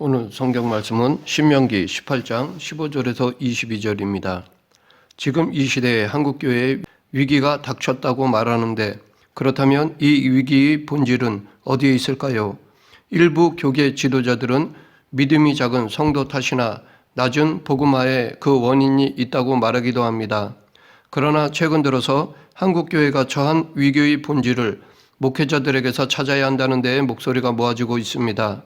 오늘 성경 말씀은 신명기 18장 15절에서 22절입니다. 지금 이 시대에 한국교회에 위기가 닥쳤다고 말하는데 그렇다면 이 위기의 본질은 어디에 있을까요? 일부 교계 지도자들은 믿음이 작은 성도 탓이나 낮은 복음화에 그 원인이 있다고 말하기도 합니다. 그러나 최근 들어서 한국교회가 처한 위기의 본질을 목회자들에게서 찾아야 한다는 데에 목소리가 모아지고 있습니다.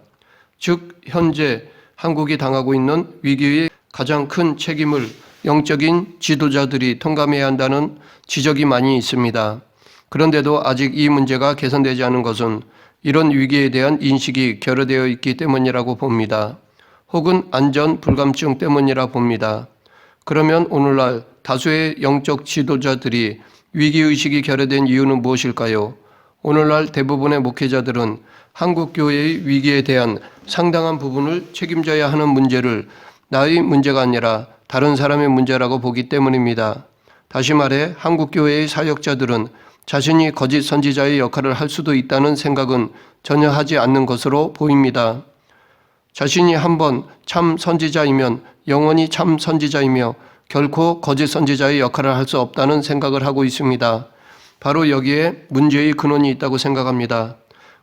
즉 현재 한국이 당하고 있는 위기의 가장 큰 책임을 영적인 지도자들이 통감해야 한다는 지적이 많이 있습니다. 그런데도 아직 이 문제가 개선되지 않은 것은 이런 위기에 대한 인식이 결여되어 있기 때문이라고 봅니다. 혹은 안전 불감증 때문이라 봅니다. 그러면 오늘날 다수의 영적 지도자들이 위기의식이 결여된 이유는 무엇일까요? 오늘날 대부분의 목회자들은 한국교회의 위기에 대한 상당한 부분을 책임져야 하는 문제를 나의 문제가 아니라 다른 사람의 문제라고 보기 때문입니다. 다시 말해 한국교회의 사역자들은 자신이 거짓 선지자의 역할을 할 수도 있다는 생각은 전혀 하지 않는 것으로 보입니다. 자신이 한번 참 선지자이면 영원히 참 선지자이며 결코 거짓 선지자의 역할을 할 수 없다는 생각을 하고 있습니다. 바로 여기에 문제의 근원이 있다고 생각합니다.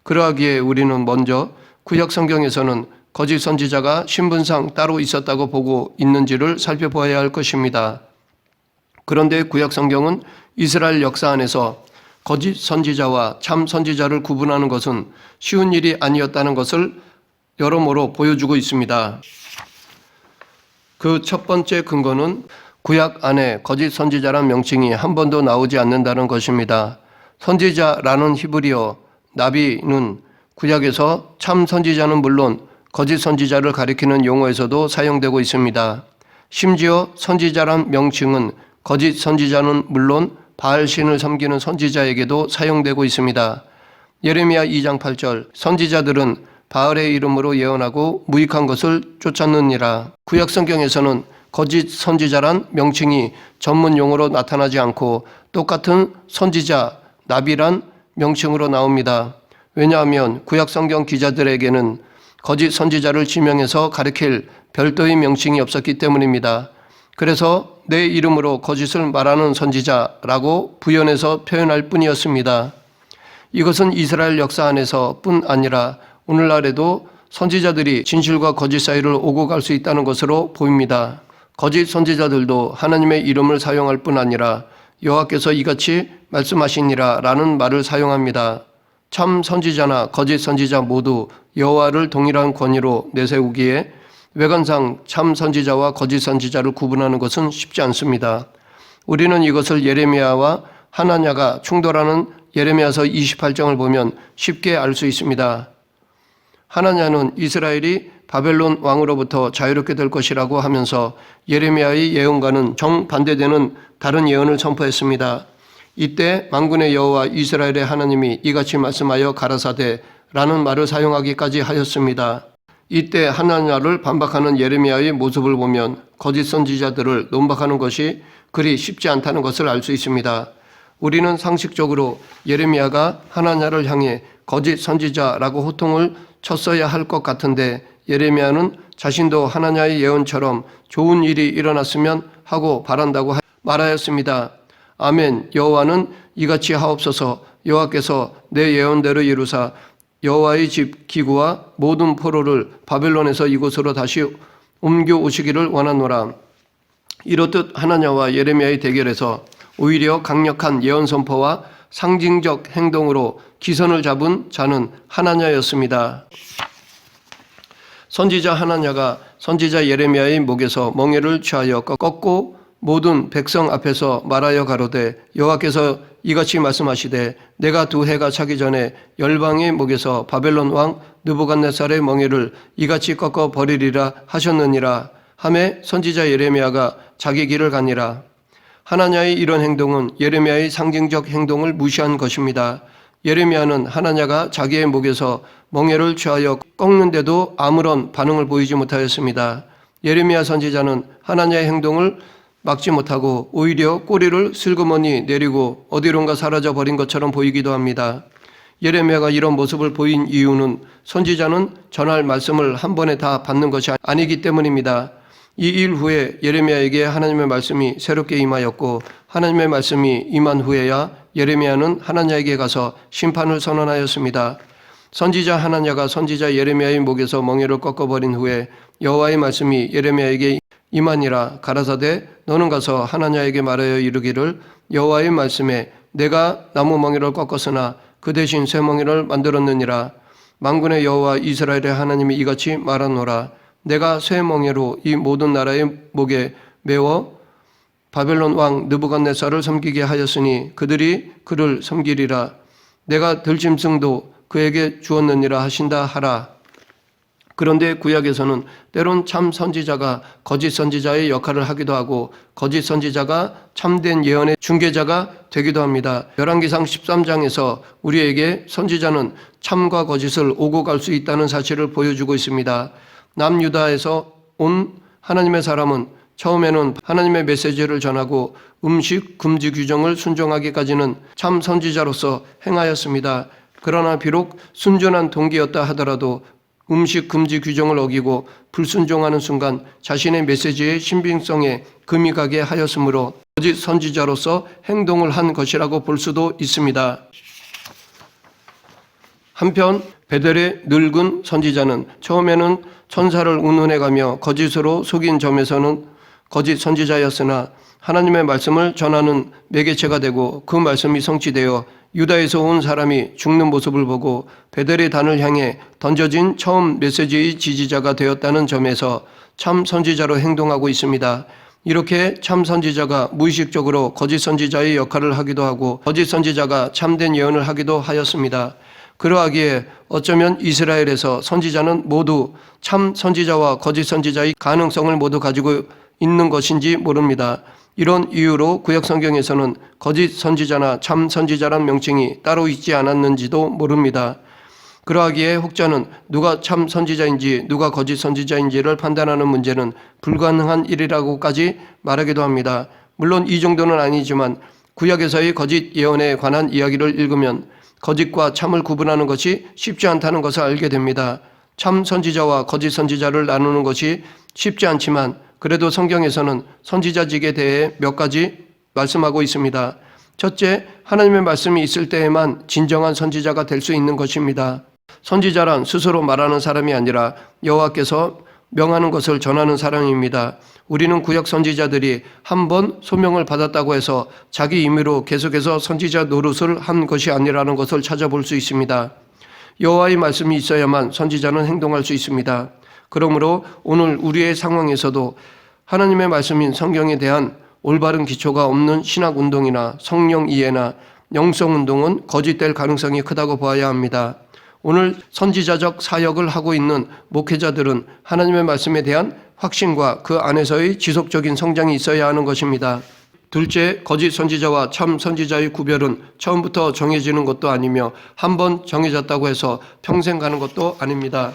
그러하기에 우리는 먼저 구약 성경에서는 거짓 선지자가 신분상 따로 있었다고 보고 있는지를 살펴보아야 할 것입니다. 그런데 구약 성경은 이스라엘 역사 안에서 거짓 선지자와 참 선지자를 구분하는 것은 쉬운 일이 아니었다는 것을 여러모로 보여주고 있습니다. 그 첫 번째 근거는 구약 안에 거짓 선지자란 명칭이 한 번도 나오지 않는다는 것입니다. 선지자라는 히브리어 나비는 구약에서 참 선지자는 물론 거짓 선지자를 가리키는 용어에서도 사용되고 있습니다. 심지어 선지자란 명칭은 거짓 선지자는 물론 바알신을 섬기는 선지자에게도 사용되고 있습니다. 예레미야 2장 8절 선지자들은 바알의 이름으로 예언하고 무익한 것을 쫓았느니라. 구약 성경에서는 거짓 선지자란 명칭이 전문 용어로 나타나지 않고 똑같은 선지자, 나비란 명칭으로 나옵니다. 왜냐하면 구약 성경 기자들에게는 거짓 선지자를 지명해서 가리킬 별도의 명칭이 없었기 때문입니다. 그래서 내 이름으로 거짓을 말하는 선지자라고 부연해서 표현할 뿐이었습니다. 이것은 이스라엘 역사 안에서 뿐 아니라 오늘날에도 선지자들이 진실과 거짓 사이를 오고 갈 수 있다는 것으로 보입니다. 거짓 선지자들도 하나님의 이름을 사용할 뿐 아니라 여호와께서 이같이 말씀하시니라 라는 말을 사용합니다. 참 선지자나 거짓 선지자 모두 여호와를 동일한 권위로 내세우기에 외관상 참 선지자와 거짓 선지자를 구분하는 것은 쉽지 않습니다. 우리는 이것을 예레미야와 하나냐가 충돌하는 예레미야서 28장을 보면 쉽게 알 수 있습니다. 하나냐는 이스라엘이 바벨론 왕으로부터 자유롭게 될 것이라고 하면서 예레미야의 예언과는 정반대되는 다른 예언을 선포했습니다. 이때 만군의 여호와 이스라엘의 하나님이 이같이 말씀하여 가라사대 라는 말을 사용하기까지 하였습니다. 이때 하나냐를 반박하는 예레미야의 모습을 보면 거짓 선지자들을 논박하는 것이 그리 쉽지 않다는 것을 알 수 있습니다. 우리는 상식적으로 예레미야가 하나냐를 향해 거짓 선지자라고 호통을 쳤어야 할 것 같은데 예레미야는 자신도 하나냐의 예언처럼 좋은 일이 일어났으면 하고 바란다고 말하였습니다. 아멘. 여호와는 이같이 하옵소서. 여호와께서 내 예언대로 이루사 여호와의 집 기구와 모든 포로를 바벨론에서 이곳으로 다시 옮겨 오시기를 원하노라. 이렇듯 하나냐와 예레미야의 대결에서 오히려 강력한 예언 선포와 상징적 행동으로 기선을 잡은 자는 하나냐였습니다. 선지자 하나냐가 선지자 예레미야의 목에서 멍에를 취하여 꺾고 모든 백성 앞에서 말하여 가로되 여호와께서 이같이 말씀하시되 내가 2해가 차기 전에 열방의 목에서 바벨론 왕 느부갓네살의 멍에를 이같이 꺾어 버리리라 하셨느니라 하매 선지자 예레미야가 자기 길을 가니라. 하나냐의 이런 행동은 예레미야의 상징적 행동을 무시한 것입니다. 예레미야는 하나냐가 자기의 목에서 멍에를 취하여 꺾는데도 아무런 반응을 보이지 못하였습니다. 예레미야 선지자는 하나냐의 행동을 막지 못하고 오히려 꼬리를 슬그머니 내리고 어디론가 사라져 버린 것처럼 보이기도 합니다. 예레미야가 이런 모습을 보인 이유는 선지자는 전할 말씀을 한 번에 다 받는 것이 아니기 때문입니다. 이 일 후에 예레미야에게 하나님의 말씀이 새롭게 임하였고 하나님의 말씀이 임한 후에야 예레미야는 하나냐에게 가서 심판을 선언하였습니다. 선지자 하나냐가 선지자 예레미야의 목에서 멍에를 꺾어버린 후에 여호와의 말씀이 예레미야에게 임하니라. 가라사대 너는 가서 하나냐에게 말하여 이르기를 여호와의 말씀에 내가 나무 멍에를 꺾었으나 그 대신 새 멍에를 만들었느니라. 만군의 여호와 이스라엘의 하나님이 이같이 말하노라. 내가 새 멍에로 이 모든 나라의 목에 메워 바벨론 왕 느부갓네살을 섬기게 하였으니 그들이 그를 섬기리라. 내가 들짐승도 그에게 주었느니라 하신다 하라. 그런데 구약에서는 때론 참 선지자가 거짓 선지자의 역할을 하기도 하고 거짓 선지자가 참된 예언의 중개자가 되기도 합니다. 열왕기상 13장에서 우리에게 선지자는 참과 거짓을 오고 갈 수 있다는 사실을 보여주고 있습니다. 남유다에서 온 하나님의 사람은 처음에는 하나님의 메시지를 전하고 음식 금지 규정을 순종하기까지는 참 선지자로서 행하였습니다. 그러나 비록 순전한 동기였다 하더라도 음식 금지 규정을 어기고 불순종하는 순간 자신의 메시지의 신빙성에 금이 가게 하였으므로 거짓 선지자로서 행동을 한 것이라고 볼 수도 있습니다. 한편 베델의 늙은 선지자는 처음에는 천사를 운운해가며 거짓으로 속인 점에서는 거짓 선지자였으나 하나님의 말씀을 전하는 매개체가 되고 그 말씀이 성취되어 유다에서 온 사람이 죽는 모습을 보고 베델의 단을 향해 던져진 처음 메시지의 지지자가 되었다는 점에서 참 선지자로 행동하고 있습니다. 이렇게 참 선지자가 무의식적으로 거짓 선지자의 역할을 하기도 하고 거짓 선지자가 참된 예언을 하기도 하였습니다. 그러하기에 어쩌면 이스라엘에서 선지자는 모두 참 선지자와 거짓 선지자의 가능성을 모두 가지고 있는 것인지 모릅니다. 이런 이유로 구약 성경에서는 거짓 선지자나 참 선지자란 명칭이 따로 있지 않았는지도 모릅니다. 그러하기에 혹자는 누가 참 선지자인지 누가 거짓 선지자인지를 판단하는 문제는 불가능한 일이라고까지 말하기도 합니다. 물론 이 정도는 아니지만 구약에서의 거짓 예언에 관한 이야기를 읽으면 거짓과 참을 구분하는 것이 쉽지 않다는 것을 알게 됩니다. 참 선지자와 거짓 선지자를 나누는 것이 쉽지 않지만 그래도 성경에서는 선지자직에 대해 몇 가지 말씀하고 있습니다. 첫째, 하나님의 말씀이 있을 때에만 진정한 선지자가 될 수 있는 것입니다. 선지자란 스스로 말하는 사람이 아니라 여호와께서 명하는 것을 전하는 사람입니다. 우리는 구약 선지자들이 한 번 소명을 받았다고 해서 자기 임의로 계속해서 선지자 노릇을 한 것이 아니라는 것을 찾아볼 수 있습니다. 여호와의 말씀이 있어야만 선지자는 행동할 수 있습니다. 그러므로 오늘 우리의 상황에서도 하나님의 말씀인 성경에 대한 올바른 기초가 없는 신학운동이나 성령 이해나 영성운동은 거짓될 가능성이 크다고 보아야 합니다. 오늘 선지자적 사역을 하고 있는 목회자들은 하나님의 말씀에 대한 확신과 그 안에서의 지속적인 성장이 있어야 하는 것입니다. 둘째, 거짓 선지자와 참 선지자의 구별은 처음부터 정해지는 것도 아니며 한 번 정해졌다고 해서 평생 가는 것도 아닙니다.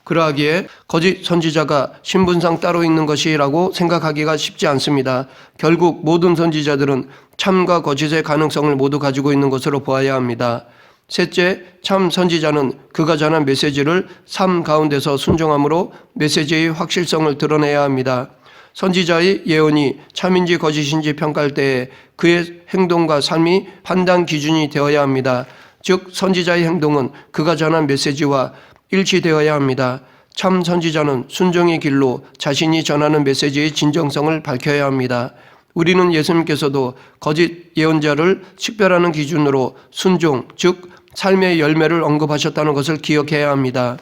그러하기에 거짓 선지자가 신분상 따로 있는 것이라고 생각하기가 쉽지 않습니다. 결국 모든 선지자들은 참과 거짓의 가능성을 모두 가지고 있는 것으로 보아야 합니다. 셋째, 참 선지자는 그가 전한 메시지를 삶 가운데서 순종함으로 메시지의 확실성을 드러내야 합니다. 선지자의 예언이 참인지 거짓인지 평가할 때에 그의 행동과 삶이 판단 기준이 되어야 합니다. 즉 선지자의 행동은 그가 전한 메시지와 일치되어야 합니다. 참 선지자는 순종의 길로 자신이 전하는 메시지의 진정성을 밝혀야 합니다. 우리는 예수님께서도 거짓 예언자를 식별하는 기준으로 순종, 즉 삶의 열매를 언급하셨다는 것을 기억해야 합니다.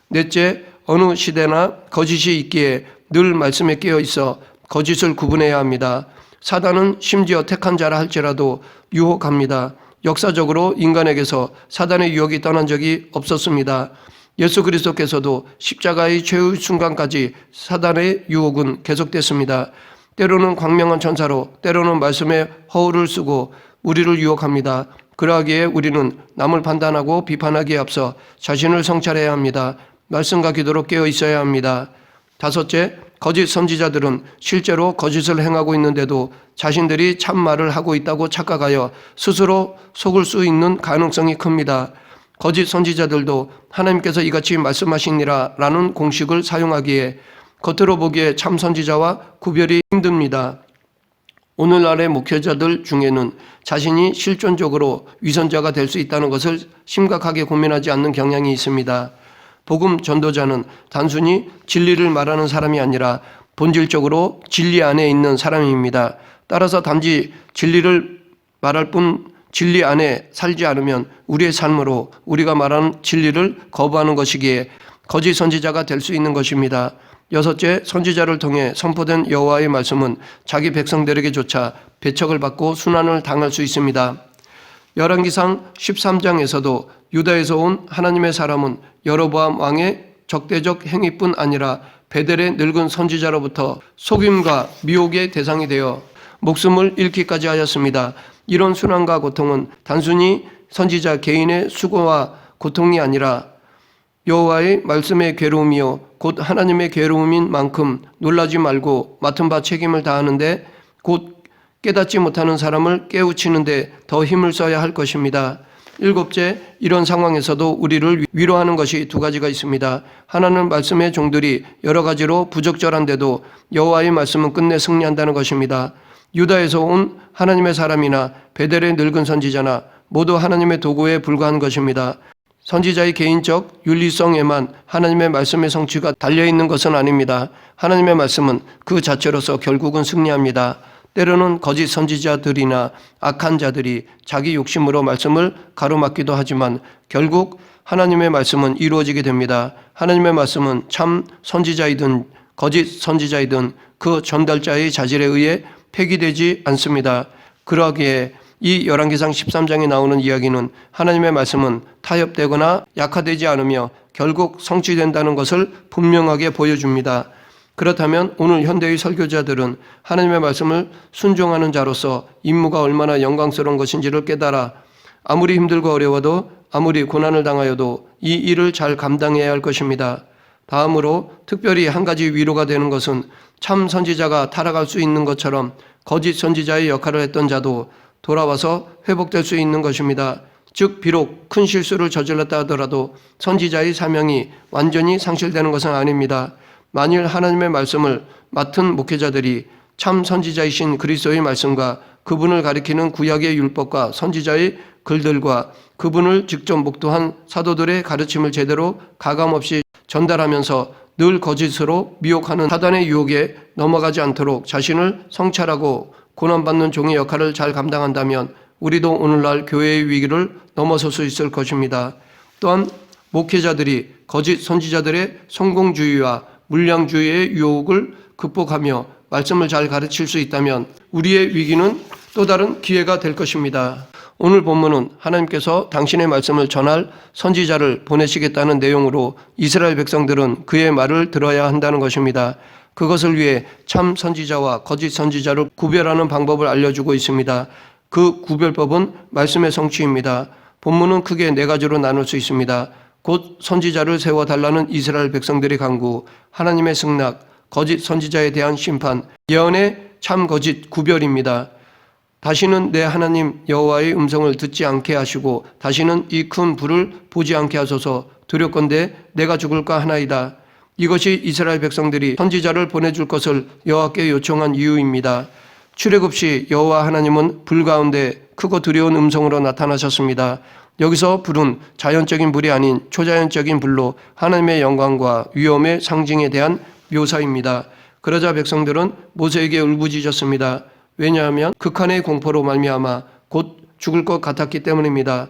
넷째, 어느 시대나 거짓이 있기에 늘 말씀에 깨어 있어 거짓을 구분해야 합니다. 사단은 심지어 택한 자라 할지라도 유혹합니다. 역사적으로 인간에게서 사단의 유혹이 떠난 적이 없었습니다. 예수 그리스도께서도 십자가의 최후 순간까지 사단의 유혹은 계속됐습니다. 때로는 광명한 천사로, 때로는 말씀의 허울을 쓰고 우리를 유혹합니다. 그러하기에 우리는 남을 판단하고 비판하기에 앞서 자신을 성찰해야 합니다. 말씀과 기도로 깨어 있어야 합니다. 다섯째, 거짓 선지자들은 실제로 거짓을 행하고 있는데도 자신들이 참 말을 하고 있다고 착각하여 스스로 속을 수 있는 가능성이 큽니다. 거짓 선지자들도 하나님께서 이같이 말씀하시니라 라는 공식을 사용하기에 겉으로 보기에 참 선지자와 구별이 힘듭니다. 오늘날의 목회자들 중에는 자신이 실존적으로 위선자가 될 수 있다는 것을 심각하게 고민하지 않는 경향이 있습니다. 복음 전도자는 단순히 진리를 말하는 사람이 아니라 본질적으로 진리 안에 있는 사람입니다. 따라서 단지 진리를 말할 뿐 진리 안에 살지 않으면 우리의 삶으로 우리가 말하는 진리를 거부하는 것이기에 거짓 선지자가 될 수 있는 것입니다. 여섯째, 선지자를 통해 선포된 여호와의 말씀은 자기 백성들에게조차 배척을 받고 순환을 당할 수 있습니다. 열왕기상 13장에서도 유다에서 온 하나님의 사람은 여로보암 왕의 적대적 행위뿐 아니라 베델의 늙은 선지자로부터 속임과 미혹의 대상이 되어 목숨을 잃기까지 하였습니다. 이런 순환과 고통은 단순히 선지자 개인의 수고와 고통이 아니라 여호와의 말씀의 괴로움이요 곧 하나님의 괴로움인 만큼 놀라지 말고 맡은 바 책임을 다하는데 곧 깨닫지 못하는 사람을 깨우치는데 더 힘을 써야 할 것입니다. 일곱째, 이런 상황에서도 우리를 위로하는 것이 두 가지가 있습니다. 하나는 말씀의 종들이 여러 가지로 부적절한데도 여호와의 말씀은 끝내 승리한다는 것입니다. 유다에서 온 하나님의 사람이나 베델의 늙은 선지자나 모두 하나님의 도구에 불과한 것입니다. 선지자의 개인적 윤리성에만 하나님의 말씀의 성취가 달려있는 것은 아닙니다. 하나님의 말씀은 그 자체로서 결국은 승리합니다. 때로는 거짓 선지자들이나 악한 자들이 자기 욕심으로 말씀을 가로막기도 하지만 결국 하나님의 말씀은 이루어지게 됩니다. 하나님의 말씀은 참 선지자이든 거짓 선지자이든 그 전달자의 자질에 의해 폐기되지 않습니다. 그러기에 이 열왕기상 13장에 나오는 이야기는 하나님의 말씀은 타협되거나 약화되지 않으며 결국 성취된다는 것을 분명하게 보여줍니다. 그렇다면 오늘 현대의 설교자들은 하나님의 말씀을 순종하는 자로서 임무가 얼마나 영광스러운 것인지를 깨달아 아무리 힘들고 어려워도 아무리 고난을 당하여도 이 일을 잘 감당해야 할 것입니다. 다음으로 특별히 한 가지 위로가 되는 것은 참 선지자가 타락할 수 있는 것처럼 거짓 선지자의 역할을 했던 자도 돌아와서 회복될 수 있는 것입니다. 즉 비록 큰 실수를 저질렀다 하더라도 선지자의 사명이 완전히 상실되는 것은 아닙니다. 만일 하나님의 말씀을 맡은 목회자들이 참 선지자이신 그리스도의 말씀과 그분을 가리키는 구약의 율법과 선지자의 글들과 그분을 직접 목도한 사도들의 가르침을 제대로 가감없이 전달하면서 늘 거짓으로 미혹하는 사단의 유혹에 넘어가지 않도록 자신을 성찰하고 고난받는 종의 역할을 잘 감당한다면 우리도 오늘날 교회의 위기를 넘어설 수 있을 것입니다. 또한 목회자들이 거짓 선지자들의 성공주의와 물량주의의 유혹을 극복하며 말씀을 잘 가르칠 수 있다면 우리의 위기는 또 다른 기회가 될 것입니다. 오늘 본문은 하나님께서 당신의 말씀을 전할 선지자를 보내시겠다는 내용으로 이스라엘 백성들은 그의 말을 들어야 한다는 것입니다. 그것을 위해 참 선지자와 거짓 선지자를 구별하는 방법을 알려주고 있습니다. 그 구별법은 말씀의 성취입니다. 본문은 크게 네 가지로 나눌 수 있습니다. 곧 선지자를 세워달라는 이스라엘 백성들의 간구, 하나님의 승낙, 거짓 선지자에 대한 심판, 예언의 참 거짓 구별입니다. 다시는 내 하나님 여호와의 음성을 듣지 않게 하시고 다시는 이 큰 불을 보지 않게 하소서. 두렵건대 내가 죽을까 하나이다. 이것이 이스라엘 백성들이 선지자를 보내줄 것을 여호와께 요청한 이유입니다. 출애굽 시 여호와 하나님은 불 가운데 크고 두려운 음성으로 나타나셨습니다. 여기서 불은 자연적인 불이 아닌 초자연적인 불로 하나님의 영광과 위엄의 상징에 대한 묘사입니다. 그러자 백성들은 모세에게 울부짖었습니다. 왜냐하면 극한의 공포로 말미암아 곧 죽을 것 같았기 때문입니다.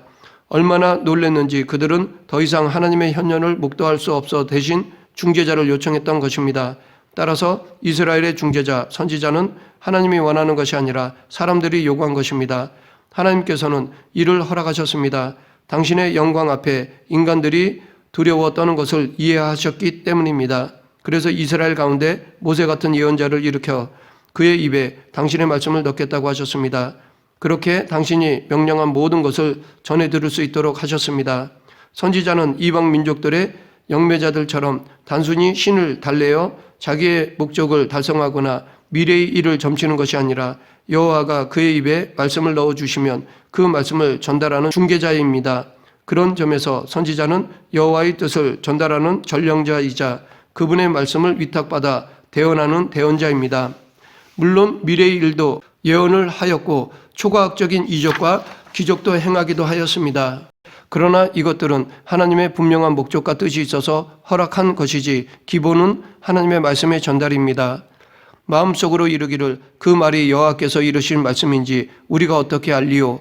얼마나 놀랐는지 그들은 더 이상 하나님의 현현을 목도할 수 없어 대신 중재자를 요청했던 것입니다. 따라서 이스라엘의 중재자, 선지자는 하나님이 원하는 것이 아니라 사람들이 요구한 것입니다. 하나님께서는 이를 허락하셨습니다. 당신의 영광 앞에 인간들이 두려워 떠는 것을 이해하셨기 때문입니다. 그래서 이스라엘 가운데 모세 같은 예언자를 일으켜 그의 입에 당신의 말씀을 넣겠다고 하셨습니다. 그렇게 당신이 명령한 모든 것을 전해 들을 수 있도록 하셨습니다. 선지자는 이방 민족들의 영매자들처럼 단순히 신을 달래어 자기의 목적을 달성하거나 미래의 일을 점치는 것이 아니라 여호와가 그의 입에 말씀을 넣어주시면 그 말씀을 전달하는 중개자입니다. 그런 점에서 선지자는 여호와의 뜻을 전달하는 전령자이자 그분의 말씀을 위탁받아 대언하는 대언자입니다. 물론 미래의 일도 예언을 하였고 초과학적인 이적과 기적도 행하기도 하였습니다. 그러나 이것들은 하나님의 분명한 목적과 뜻이 있어서 허락한 것이지 기본은 하나님의 말씀의 전달입니다. 마음속으로 이르기를 그 말이 여호와께서 이르신 말씀인지 우리가 어떻게 알리요?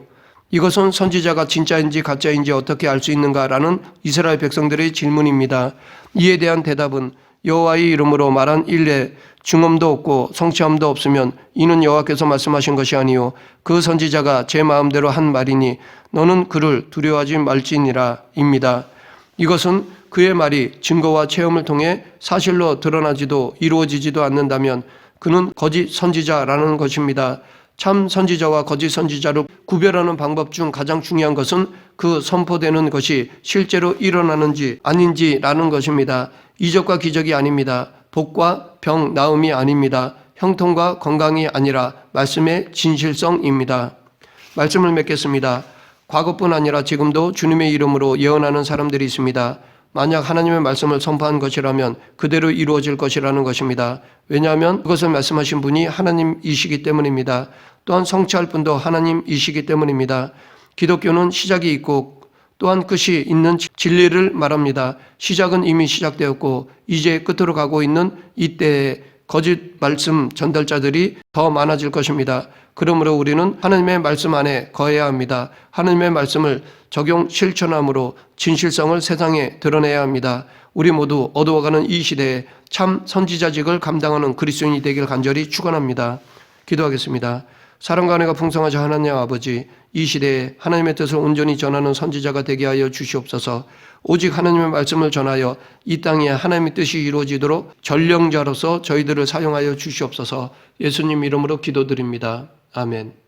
이것은 선지자가 진짜인지 가짜인지 어떻게 알 수 있는가라는 이스라엘 백성들의 질문입니다. 이에 대한 대답은 여호와의 이름으로 말한 일례 증언도 없고 성취함도 없으면 이는 여호와께서 말씀하신 것이 아니요 그 선지자가 제 마음대로 한 말이니 너는 그를 두려워하지 말지니라 입니다. 이것은 그의 말이 증거와 체험을 통해 사실로 드러나지도 이루어지지도 않는다면 그는 거짓 선지자라는 것입니다. 참 선지자와 거짓 선지자를 구별하는 방법 중 가장 중요한 것은 그 선포되는 것이 실제로 일어나는지 아닌지라는 것입니다. 이적과 기적이 아닙니다. 복과 병 나음이 아닙니다. 형통과 건강이 아니라 말씀의 진실성입니다. 말씀을 맺겠습니다. 과거뿐 아니라 지금도 주님의 이름으로 예언하는 사람들이 있습니다. 만약 하나님의 말씀을 선포한 것이라면 그대로 이루어질 것이라는 것입니다. 왜냐하면 그것을 말씀하신 분이 하나님이시기 때문입니다. 또한 성취할 분도 하나님이시기 때문입니다. 기독교는 시작이 있고 또한 끝이 있는 진리를 말합니다. 시작은 이미 시작되었고 이제 끝으로 가고 있는 이때에 거짓 말씀 전달자들이 더 많아질 것입니다. 그러므로 우리는 하나님의 말씀 안에 거해야 합니다. 하나님의 말씀을 적용 실천함으로 진실성을 세상에 드러내야 합니다. 우리 모두 어두워가는 이 시대에 참 선지자직을 감당하는 그리스도인이 되길 간절히 축원합니다. 기도하겠습니다. 사랑과 은혜가 풍성하신 하나님 아버지, 이 시대에 하나님의 뜻을 온전히 전하는 선지자가 되게 하여 주시옵소서. 오직 하나님의 말씀을 전하여 이 땅에 하나님의 뜻이 이루어지도록 전령자로서 저희들을 사용하여 주시옵소서. 예수님 이름으로 기도드립니다. 아멘.